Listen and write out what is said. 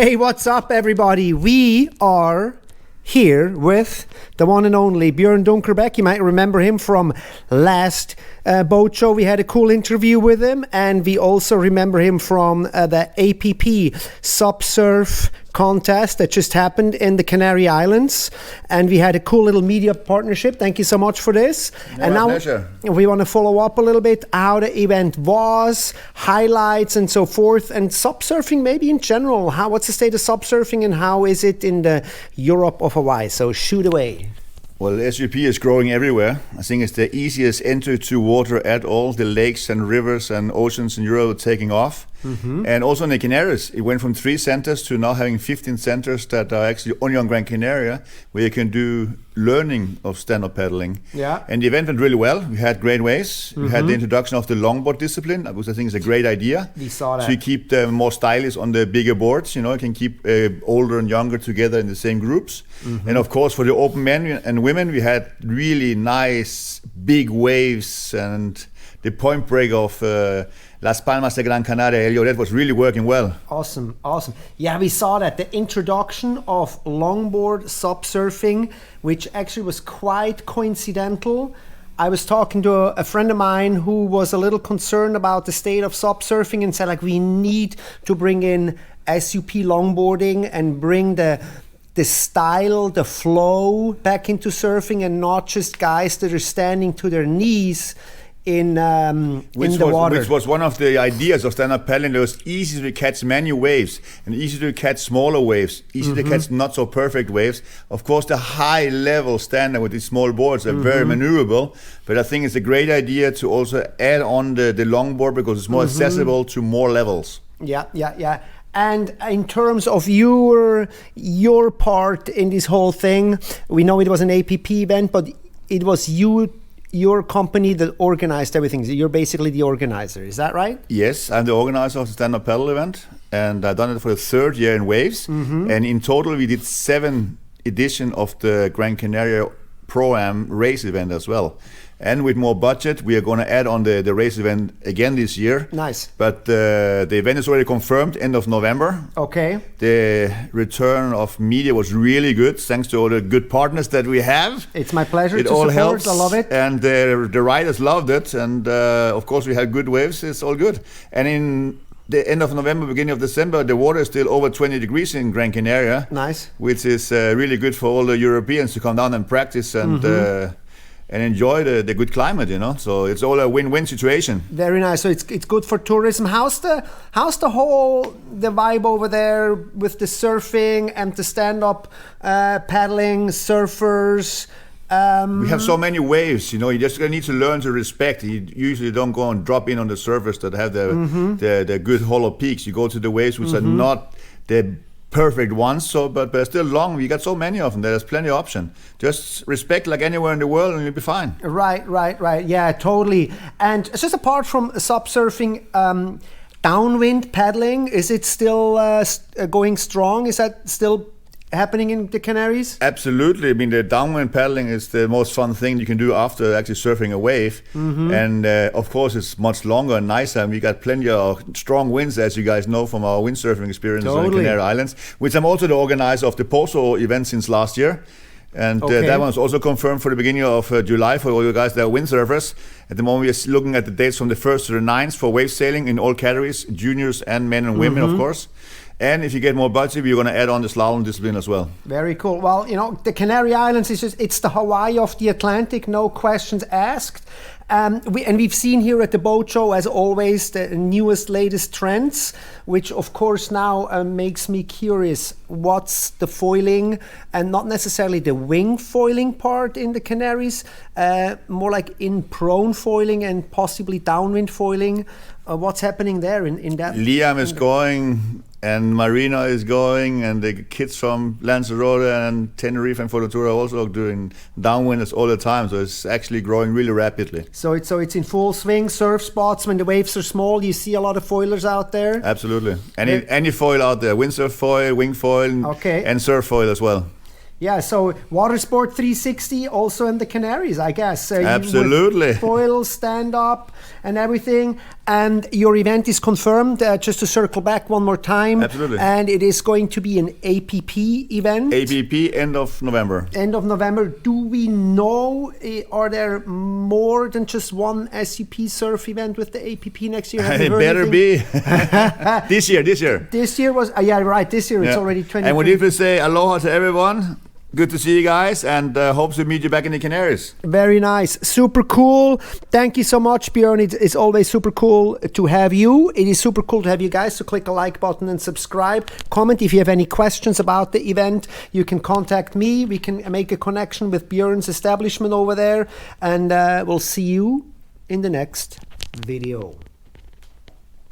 Hey, what's up, everybody? We are here with the one and only Björn Dunkerbeck. You might remember him from last boat show. We had a cool interview with him, and we also remember him from the APP SUP surf contest that just happened in the Canary Islands, and we had a cool little media partnership. Thank you so much for this. And now pleasure. We want to follow up a little bit how the event was, highlights and so forth, and SUP surfing maybe in general. What's the state of SUP surfing and how is it in the Europe of Hawaii? So shoot away. Well, SUP is growing everywhere. I think it's the easiest entry to water at all. The lakes and rivers and oceans in Europe are taking off. Mm-hmm. And also in the Canaries, it went from 3 centers to now having 15 centers that are actually only on Gran Canaria, where you can do learning of stand-up paddling. Yeah. And the event went really well. We had great waves. Mm-hmm. We had the introduction of the longboard discipline, which I think is a great idea. We saw that. So you keep the more stylish on the bigger boards. You know, you can keep older and younger together in the same groups. Mm-hmm. And of course, for the open men and women, we had really nice big waves, and the point break of Las Palmas de Gran Canaria, that was really working well. Awesome. Yeah, we saw that. The introduction of longboard SUP surfing, which actually was quite coincidental. I was talking to a friend of mine who was a little concerned about the state of SUP surfing and said, like, we need to bring in SUP longboarding and bring the style, the flow back into surfing, and not just guys that are standing to their knees in the water. Which was one of the ideas of stand-up paddling. It was easy to catch many waves and easy to catch smaller waves, easy to catch not so perfect waves. Of course, the high level standard with these small boards are very maneuverable, but I think it's a great idea to also add on the longboard because it's more accessible to more levels. Yeah. And in terms of your part in this whole thing, we know it was an APP event, but it was your company that organized everything. So you're basically the organizer, is that right? Yes, I'm the organizer of the stand-up paddle event, and I've done it for the 3rd year in waves. And in total, we did 7 editions of the Gran Canaria Pro-Am race event as well. And with more budget, we are going to add on the race event again this year. Nice. But the event is already confirmed, end of November. Okay. The return of media was really good, thanks to all the good partners that we have. It's my pleasure to support. Helps. I love it. And the riders loved it. And of course, we had good waves. It's all good. And in the end of November, beginning of December, the water is still over 20 degrees in Gran Canaria. Nice. Which is really good for all the Europeans to come down and practice and enjoy the good climate, you know. So it's all a win-win situation. Very nice. So it's good for tourism. How's the vibe over there with the surfing and the stand-up paddling, surfers? We have so many waves, you know. You just need to learn to respect. You usually don't go and drop in on the surfers that have the good hollow peaks. You go to the waves which are not the perfect ones, but they're still long. We got so many of them. There's plenty of option. Just respect like anywhere in the world, and you'll be fine. Right. Yeah, totally. And just apart from SUP surfing, downwind paddling, is it still going strong? Is that still happening in the Canaries? Absolutely. I mean, the downwind paddling is the most fun thing you can do after actually surfing a wave. And of course, it's much longer and nicer. And we got plenty of strong winds, as you guys know from our windsurfing experience on the Canary Islands, which I'm also the organizer of the Poso event since last year. And that one's also confirmed for the beginning of July for all you guys that are windsurfers. At the moment, we are looking at the dates from the 1st to the 9th for wave sailing in all categories, juniors and men and women, of course. And if you get more budget, we're going to add on the slalom discipline as well. Very cool. Well, you know, the Canary Islands it's the Hawaii of the Atlantic, no questions asked. We've seen here at the boat show, as always, the newest, latest trends, which of course now makes me curious. What's the foiling, and not necessarily the wing foiling part in the Canaries, more like in prone foiling and possibly downwind foiling. What's happening there in that? Liam is going, and Marina is going, and the kids from Lanzarote and Tenerife and Fuerteventura are also doing downwinders all the time. So it's actually growing really rapidly. So it's in full swing. Surf spots when the waves are small. You see a lot of foilers out there. Absolutely. Any foil out there: windsurf foil, wing foil, and surf foil as well. Yeah, so Watersport 360 also in the Canaries, I guess. Absolutely. Foil, stand-up and everything. And your event is confirmed, just to circle back one more time. Absolutely. And it is going to be an APP event. APP, end of November. End of November. Do we know, are there more than just one SUP surf event with the APP next year? It better be. This year. This year was, yeah, right, this year it's already 20. And we need to say aloha to everyone. Good to see you guys, and hope to meet you back in the Canaries. Very nice. Super cool. Thank you so much, Bjorn. It's always super cool to have you. It is super cool to have you guys. So click a like button and subscribe. Comment if you have any questions about the event. You can contact me. We can make a connection with Bjorn's establishment over there. And we'll see you in the next video.